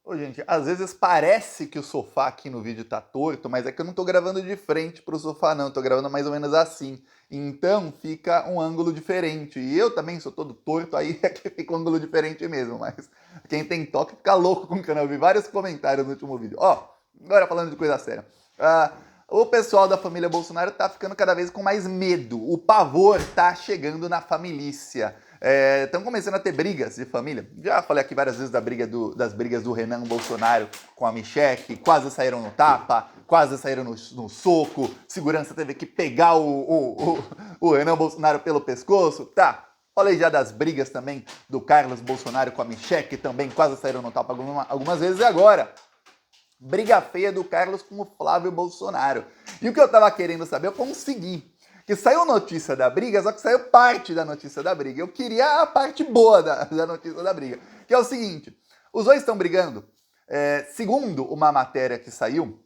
Ô, gente, às vezes parece que o sofá aqui no vídeo tá torto, mas é que eu não tô gravando de frente pro sofá, não. Eu tô gravando mais ou menos assim. Então fica um ângulo diferente. E eu também sou todo torto, aí é que fica um ângulo diferente mesmo. Mas quem tem toque fica louco com o canal. Eu vi vários comentários no último vídeo. Ó, agora falando de coisa séria. O pessoal da família Bolsonaro tá ficando cada vez com mais medo. O pavor tá chegando na família. Estão começando a ter brigas de família. Já falei aqui várias vezes das brigas do Renan Bolsonaro com a Michelle, quase saíram no tapa, quase saíram no soco, segurança teve que pegar o Renan Bolsonaro pelo pescoço. Tá, falei já das brigas também do Carlos Bolsonaro com a Michelle, que também quase saíram no tapa algumas vezes. E agora, briga feia do Carlos com o Flávio Bolsonaro. E o que eu tava querendo saber, eu consegui. Que saiu notícia da briga, só que saiu parte da notícia da briga. Eu queria a parte boa da notícia da briga. Que é o seguinte, os dois estão brigando. Segundo uma matéria que saiu,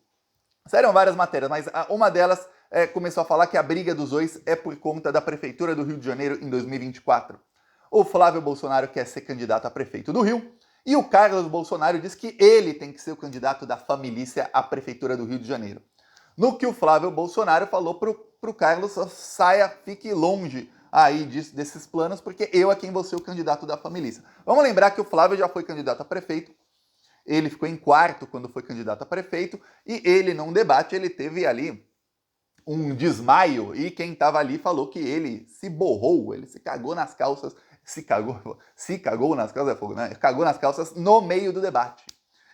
saíram várias matérias, mas uma delas começou a falar que a briga dos dois é por conta da Prefeitura do Rio de Janeiro em 2024. O Flávio Bolsonaro quer ser candidato a prefeito do Rio, e o Carlos Bolsonaro diz que ele tem que ser o candidato da família à Prefeitura do Rio de Janeiro. No que o Flávio Bolsonaro falou pro Carlos, saia, fique longe aí desses planos, porque eu é quem vou ser o candidato da família. Vamos lembrar que o Flávio já foi candidato a prefeito, ele ficou em quarto quando foi candidato a prefeito, e ele, num debate, ele teve ali um desmaio, e quem estava ali falou que ele se borrou, ele se cagou nas calças, se cagou nas calças, é fogo, né? Cagou nas calças no meio do debate.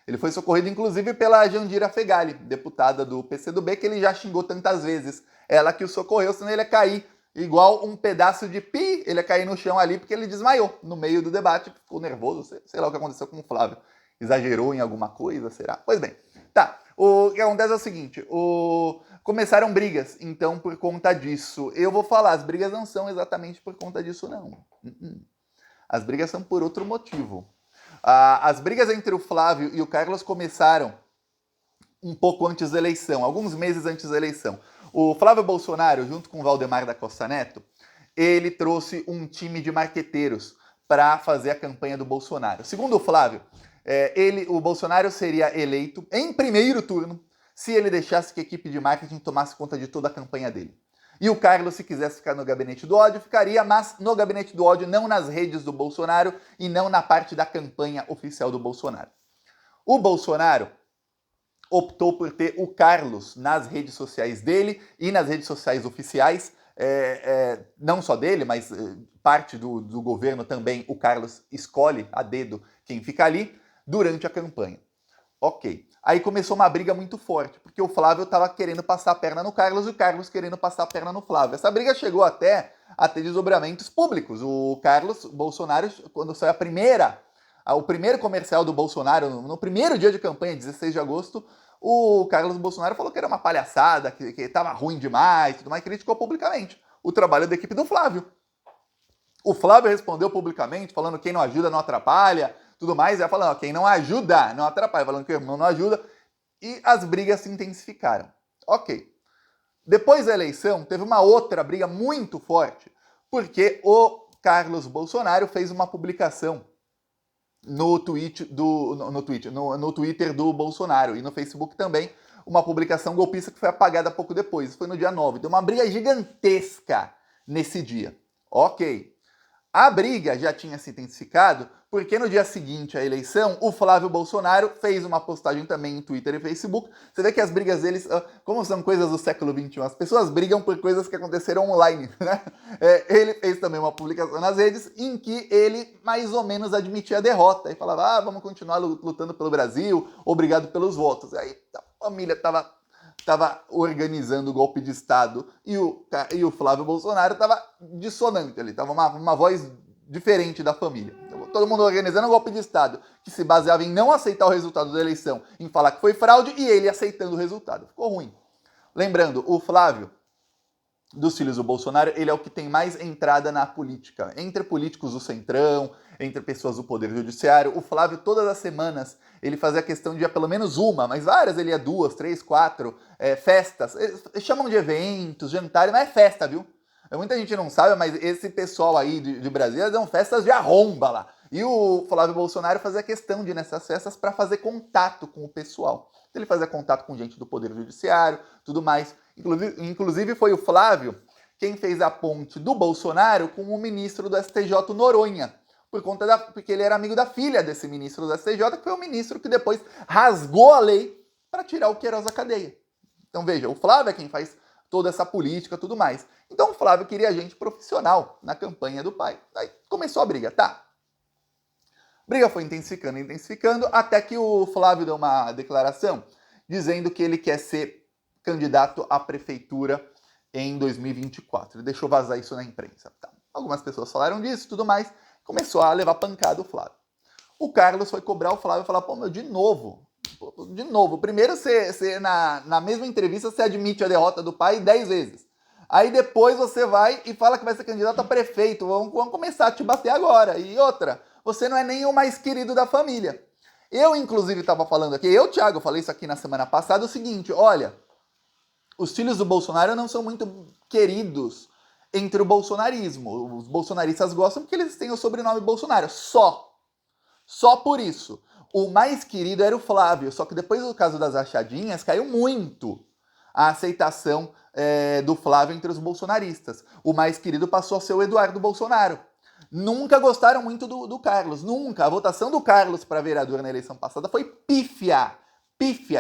Ele foi socorrido, inclusive, pela Jandira Fegali, deputada do PCdoB, que ele já xingou tantas vezes. Ela que o socorreu, senão ele ia cair igual um pedaço de pi, ele ia cair no chão ali, porque ele desmaiou no meio do debate, ficou nervoso, sei lá o que aconteceu com o Flávio. Exagerou em alguma coisa, será? Pois bem, tá. O que acontece é o seguinte, começaram brigas, então, por conta disso. Eu vou falar, as brigas não são exatamente por conta disso, não. As brigas são por outro motivo. As brigas entre o Flávio e o Carlos começaram um pouco antes da eleição, alguns meses antes da eleição. O Flávio Bolsonaro, junto com o Valdemar da Costa Neto, ele trouxe um time de marqueteiros para fazer a campanha do Bolsonaro. Segundo o Flávio, o Bolsonaro seria eleito em primeiro turno se ele deixasse que a equipe de marketing tomasse conta de toda a campanha dele. E o Carlos, se quisesse ficar no gabinete do ódio, ficaria, mas no gabinete do ódio, não nas redes do Bolsonaro e não na parte da campanha oficial do Bolsonaro. O Bolsonaro optou por ter o Carlos nas redes sociais dele e nas redes sociais oficiais, não só dele, mas parte do governo também, o Carlos escolhe a dedo quem fica ali durante a campanha. Ok. Aí começou uma briga muito forte, porque o Flávio estava querendo passar a perna no Carlos e o Carlos querendo passar a perna no Flávio. Essa briga chegou até a ter desdobramentos públicos. O Carlos Bolsonaro, quando saiu o primeiro comercial do Bolsonaro, no primeiro dia de campanha, 16 de agosto, o Carlos Bolsonaro falou que era uma palhaçada, que estava ruim demais, tudo mais, criticou publicamente o trabalho da equipe do Flávio. O Flávio respondeu publicamente, falando que quem não ajuda não atrapalha, tudo mais, ia falando, ó, quem não ajuda não atrapalha, falando que o irmão não ajuda, e as brigas se intensificaram. Ok. Depois da eleição, teve uma outra briga muito forte, porque o Carlos Bolsonaro fez uma publicação no Twitter do Bolsonaro e no Facebook também, uma publicação golpista que foi apagada pouco depois, foi no dia 9. Deu uma briga gigantesca nesse dia. Ok. A briga já tinha se intensificado porque no dia seguinte à eleição, o Flávio Bolsonaro fez uma postagem também em Twitter e Facebook. Você vê que as brigas deles, como são coisas do século XXI, as pessoas brigam por coisas que aconteceram online, né? Ele fez também uma publicação nas redes em que ele mais ou menos admitia a derrota e falava, vamos continuar lutando pelo Brasil, obrigado pelos votos. E aí a família estava organizando o golpe de Estado e o Flávio Bolsonaro estava dissonante ali, estava uma voz diferente da família. Todo mundo organizando um golpe de Estado que se baseava em não aceitar o resultado da eleição, em falar que foi fraude, e ele aceitando o resultado. Ficou ruim. Lembrando, o Flávio, dos filhos do Bolsonaro, ele é o que tem mais entrada na política. Entre políticos do Centrão, entre pessoas do Poder Judiciário. O Flávio, todas as semanas, ele fazia questão de ir a pelo menos uma, mas várias, ele ia 2, 3, 4 festas. Eles chamam de eventos, jantares, mas é festa, viu? Muita gente não sabe, mas esse pessoal aí de Brasília dão festas de arromba lá. E o Flávio Bolsonaro fazia questão de ir nessas festas para fazer contato com o pessoal. Ele fazia contato com gente do Poder Judiciário, tudo mais. Inclusive foi o Flávio quem fez a ponte do Bolsonaro com o ministro do STJ, Noronha, porque ele era amigo da filha desse ministro do STJ, que foi o ministro que depois rasgou a lei para tirar o Queiroz da cadeia. Então veja, o Flávio é quem faz toda essa política, tudo mais. Então o Flávio queria gente profissional na campanha do pai. Aí começou a briga, tá? A briga foi intensificando, até que o Flávio deu uma declaração dizendo que ele quer ser candidato à prefeitura em 2024. Ele deixou vazar isso na imprensa. Tá. Algumas pessoas falaram disso, tudo mais. Começou a levar pancada o Flávio. O Carlos foi cobrar o Flávio e falar, pô, meu, de novo. Primeiro, você na mesma entrevista, você admite a derrota do pai 10 vezes. Aí depois você vai e fala que vai ser candidato a prefeito. Vamos começar a te bater agora. E outra, você não é nem o mais querido da família. Eu, inclusive, estava falando aqui, Thiago, falei isso aqui na semana passada, o seguinte, olha, os filhos do Bolsonaro não são muito queridos entre o bolsonarismo. Os bolsonaristas gostam porque eles têm o sobrenome Bolsonaro, só por isso. O mais querido era o Flávio, só que depois do caso das rachadinhas, caiu muito a aceitação do Flávio entre os bolsonaristas. O mais querido passou a ser o Eduardo Bolsonaro. Nunca gostaram muito do Carlos, nunca. A votação do Carlos para vereador na eleição passada foi pífia.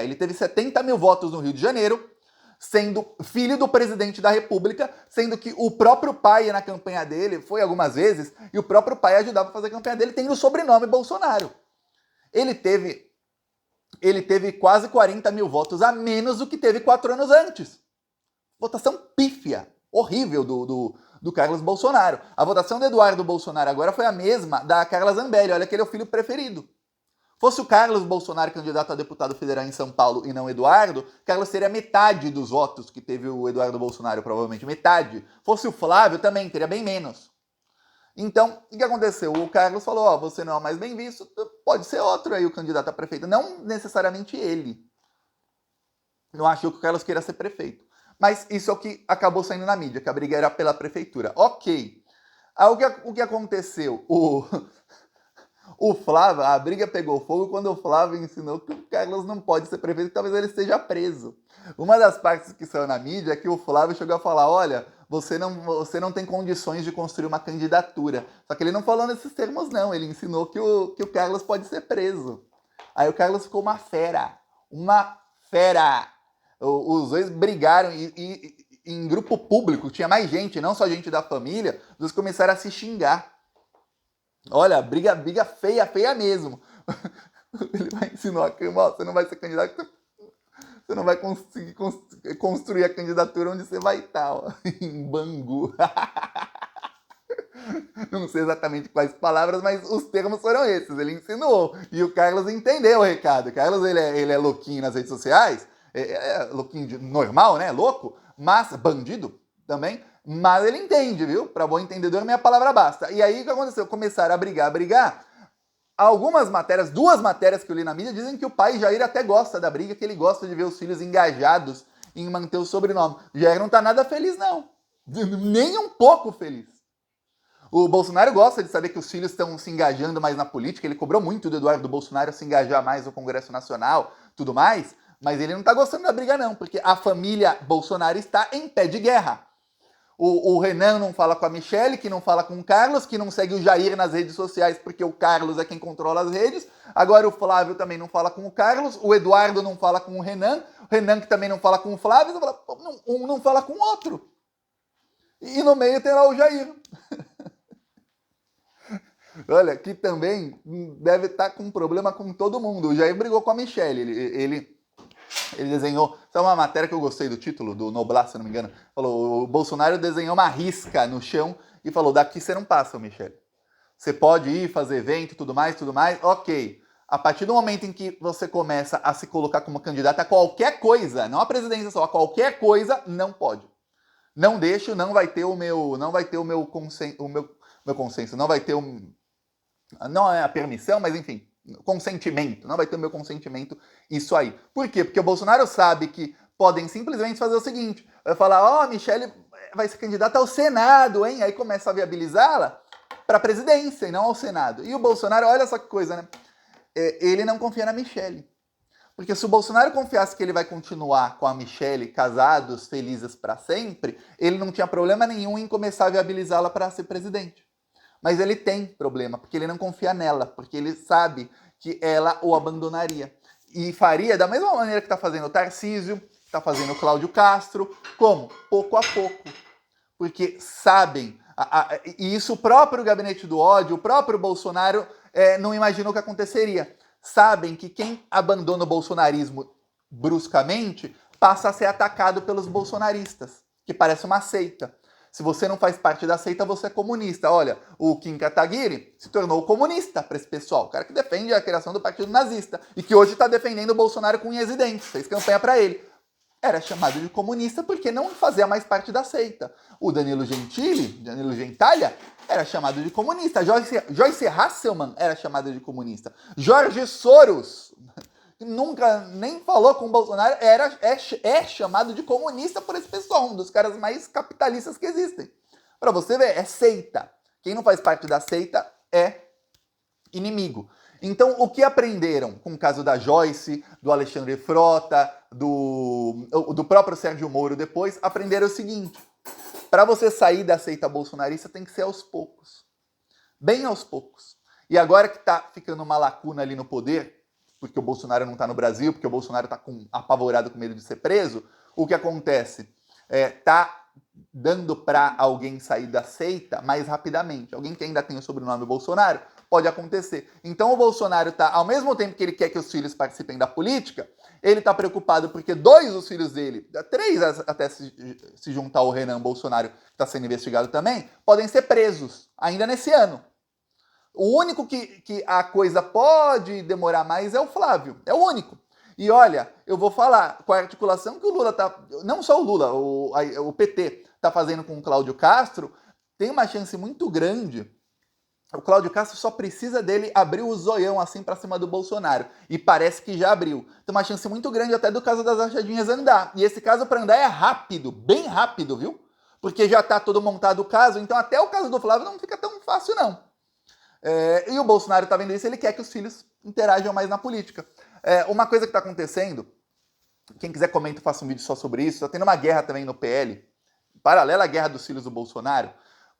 Ele teve 70 mil votos no Rio de Janeiro, sendo filho do presidente da República, sendo que o próprio pai ia na campanha dele, foi algumas vezes, e o próprio pai ajudava a fazer a campanha dele, tendo o sobrenome Bolsonaro. Ele teve quase 40 mil votos a menos do que teve 4 anos antes. Votação pífia, horrível do Carlos Bolsonaro. A votação do Eduardo Bolsonaro agora foi a mesma da Carla Zambelli, olha que ele é o filho preferido. Fosse o Carlos Bolsonaro candidato a deputado federal em São Paulo e não Eduardo, Carlos teria metade dos votos que teve o Eduardo Bolsonaro, provavelmente metade. Fosse o Flávio também, teria bem menos. Então, o que aconteceu? O Carlos falou, ó, você não é o mais bem visto, pode ser outro aí o candidato a prefeito. Não necessariamente ele. Não acho que o Carlos queira ser prefeito. Mas isso é o que acabou saindo na mídia, que a briga era pela prefeitura. Ok. Aí, o que aconteceu? O Flávio, a briga pegou fogo quando o Flávio ensinou que o Carlos não pode ser prefeito, que talvez ele esteja preso. Uma das partes que saiu na mídia é que o Flávio chegou a falar, olha, você não tem condições de construir uma candidatura. Só que ele não falou nesses termos, não. Ele ensinou que o Carlos pode ser preso. Aí o Carlos ficou uma fera. Uma fera. Os dois brigaram e em grupo público, tinha mais gente, não só gente da família, eles começaram a se xingar. Olha, briga feia mesmo. Ele vai ensinar a cama, você não vai ser candidato, você não vai conseguir construir a candidatura onde você vai estar, ó, em Bangu. Não sei exatamente quais palavras, mas os termos foram esses, ele ensinou. E o Carlos entendeu o recado. O Carlos, ele é louquinho nas redes sociais, louquinho normal, né, louco, mas bandido também. Mas ele entende, viu? Para bom entendedor, minha palavra basta. E aí, o que aconteceu? Começaram a brigar. Algumas matérias, 2 matérias que eu li na mídia, dizem que o pai Jair até gosta da briga, que ele gosta de ver os filhos engajados em manter o sobrenome. O Jair não tá nada feliz, não. Nem um pouco feliz. O Bolsonaro gosta de saber que os filhos estão se engajando mais na política. Ele cobrou muito do Eduardo Bolsonaro se engajar mais no Congresso Nacional, tudo mais. Mas ele não tá gostando da briga, não, porque a família Bolsonaro está em pé de guerra. O Renan não fala com a Michelle, que não fala com o Carlos, que não segue o Jair nas redes sociais porque o Carlos é quem controla as redes. Agora o Flávio também não fala com o Carlos, o Eduardo não fala com o Renan que também não fala com o Flávio, um não fala com o outro. E no meio tem lá o Jair. Olha, que também deve estar com problema com todo mundo. O Jair brigou com a Michelle, ele desenhou, sabe uma matéria que eu gostei do título, do Noblar, se não me engano? Falou, o Bolsonaro desenhou uma risca no chão e falou, daqui você não passa, Michele. Você pode ir fazer evento, tudo mais, ok. A partir do momento em que você começa a se colocar como candidato a qualquer coisa, não a presidência só, a qualquer coisa, não pode. Não deixo, não vai ter o meu consenso, não vai ter não é a permissão, mas enfim, consentimento, não vai ter o meu consentimento isso aí. Por quê? Porque o Bolsonaro sabe que podem simplesmente fazer o seguinte, vai falar, ó, Michele vai ser candidata ao Senado, hein? Aí começa a viabilizá-la, para a presidência e não ao Senado. E o Bolsonaro, olha essa coisa, né? Ele não confia na Michelle. Porque se o Bolsonaro confiasse que ele vai continuar com a Michelle, casados, felizes para sempre, ele não tinha problema nenhum em começar a viabilizá-la para ser presidente. Mas ele tem problema, porque ele não confia nela, porque ele sabe que ela o abandonaria. E faria da mesma maneira que está fazendo o Tarcísio, que está fazendo o Cláudio Castro, como? Pouco a pouco. Porque sabem, e isso o próprio gabinete do ódio, o próprio Bolsonaro não imaginou que aconteceria. Sabem que quem abandona o bolsonarismo bruscamente passa a ser atacado pelos bolsonaristas, que parece uma seita. Se você não faz parte da seita, você é comunista. Olha, o Kim Kataguiri se tornou comunista para esse pessoal. O cara que defende a criação do partido nazista e que hoje está defendendo o Bolsonaro com unhas e dentes. Fez campanha para ele. Era chamado de comunista porque não fazia mais parte da seita. O Danilo Gentaglia, era chamado de comunista. Joyce Hasselman era chamado de comunista. Jorge Soros, que nunca nem falou com o Bolsonaro, é chamado de comunista por esse pessoal, um dos caras mais capitalistas que existem. Para você ver, é seita. Quem não faz parte da seita é inimigo. Então, o que aprenderam com o caso da Joyce, do Alexandre Frota, do próprio Sérgio Moro depois, aprenderam o seguinte: para você sair da seita bolsonarista tem que ser aos poucos. Bem aos poucos. E agora que tá ficando uma lacuna ali no poder, porque o Bolsonaro não tá no Brasil, porque o Bolsonaro tá apavorado com medo de ser preso, o que acontece? Tá dando para alguém sair da seita mais rapidamente. Alguém que ainda tem o sobrenome Bolsonaro, pode acontecer. Então o Bolsonaro tá, ao mesmo tempo que ele quer que os filhos participem da política, ele tá preocupado porque 2 dos filhos dele, 3 até se juntar o Renan Bolsonaro, que está sendo investigado também, podem ser presos ainda nesse ano. O único que a coisa pode demorar mais é o Flávio. É o único. E olha, eu vou falar, com a articulação que o Lula tá... Não só o Lula, o PT tá fazendo com o Cláudio Castro, tem uma chance muito grande. O Cláudio Castro só precisa dele abrir o zoião assim pra cima do Bolsonaro. E parece que já abriu. Tem uma chance muito grande até do caso das rachadinhas andar. E esse caso pra andar é rápido, bem rápido, viu? Porque já tá todo montado o caso, então até o caso do Flávio não fica tão fácil, não. E o Bolsonaro tá vendo isso, ele quer que os filhos interajam mais na política. Uma coisa que tá acontecendo, quem quiser comenta, eu faço um vídeo só sobre isso, tá tendo uma guerra também no PL, paralela à guerra dos filhos do Bolsonaro,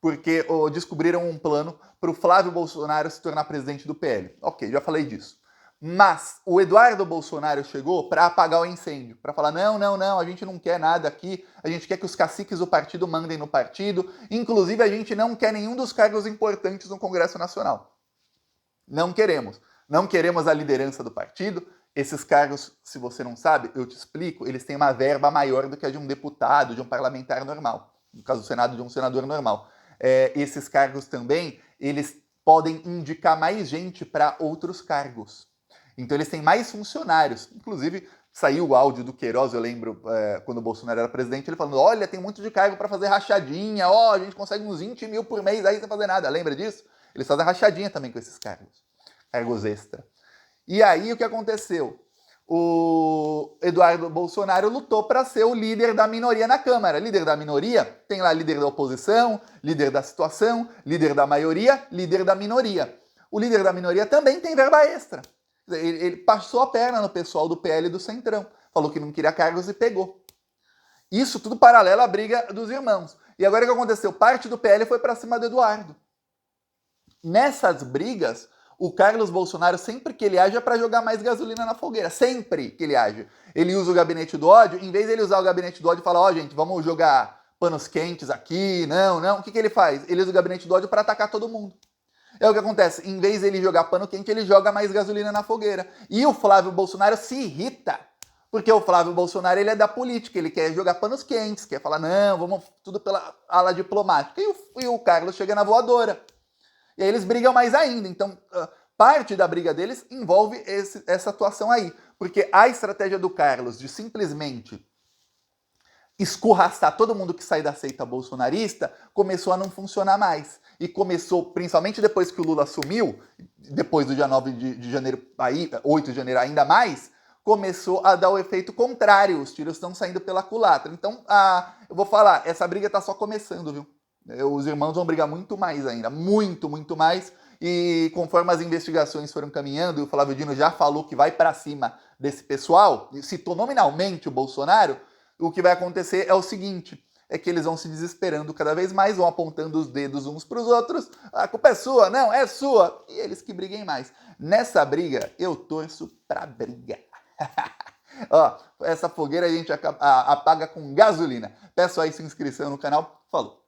porque descobriram um plano para o Flávio Bolsonaro se tornar presidente do PL. Ok, já falei disso. Mas o Eduardo Bolsonaro chegou para apagar o incêndio, para falar não, a gente não quer nada aqui, a gente quer que os caciques do partido mandem no partido, inclusive a gente não quer nenhum dos cargos importantes no Congresso Nacional. Não queremos a liderança do partido. Esses cargos, se você não sabe, eu te explico, eles têm uma verba maior do que a de um deputado, de um parlamentar normal, no caso do Senado, de um senador normal. Esses cargos também, eles podem indicar mais gente para outros cargos. Então eles têm mais funcionários. Inclusive, saiu o áudio do Queiroz, eu lembro, quando o Bolsonaro era presidente, ele falando, olha, tem muito de cargo para fazer rachadinha, a gente consegue uns 20 mil por mês aí sem fazer nada. Lembra disso? Eles fazem rachadinha também com esses cargos extra. E aí o que aconteceu? O Eduardo Bolsonaro lutou para ser o líder da minoria na Câmara. Líder da minoria, tem lá líder da oposição, líder da situação, líder da maioria, líder da minoria. O líder da minoria também tem verba extra. Ele passou a perna no pessoal do PL e do Centrão. Falou que não queria cargos e pegou. Isso tudo paralelo à briga dos irmãos. E agora o que aconteceu? Parte do PL foi para cima do Eduardo. Nessas brigas, o Carlos Bolsonaro, sempre que ele age, é para jogar mais gasolina na fogueira. Sempre que ele age. Ele usa o gabinete do ódio, em vez de ele usar o gabinete do ódio e falar, gente, vamos jogar panos quentes aqui, não. O que ele faz? Ele usa o gabinete do ódio para atacar todo mundo. É o que acontece. Em vez de ele jogar pano quente, ele joga mais gasolina na fogueira. E o Flávio Bolsonaro se irrita. Porque o Flávio Bolsonaro, ele é da política, ele quer jogar panos quentes, quer falar, não, vamos tudo pela ala diplomática. E o Carlos chega na voadora. E aí eles brigam mais ainda. Então, parte da briga deles envolve essa atuação aí. Porque a estratégia do Carlos de simplesmente escorraçar todo mundo que sai da seita bolsonarista começou a não funcionar mais. E começou, principalmente depois que o Lula assumiu, depois do dia 9 de janeiro, 8 de janeiro ainda mais, começou a dar o efeito contrário. Os tiros estão saindo pela culatra. Então, eu vou falar, essa briga tá só começando, viu? Os irmãos vão brigar muito mais ainda, muito, muito mais. E conforme as investigações foram caminhando, e o Flávio Dino já falou que vai para cima desse pessoal, e citou nominalmente o Bolsonaro, o que vai acontecer é o seguinte, é que eles vão se desesperando cada vez mais, vão apontando os dedos uns para os outros, a culpa é sua, não, é sua, e eles que briguem mais. Nessa briga, eu torço pra briga. Ó, essa fogueira a gente apaga com gasolina. Peço aí sua inscrição no canal. Falou!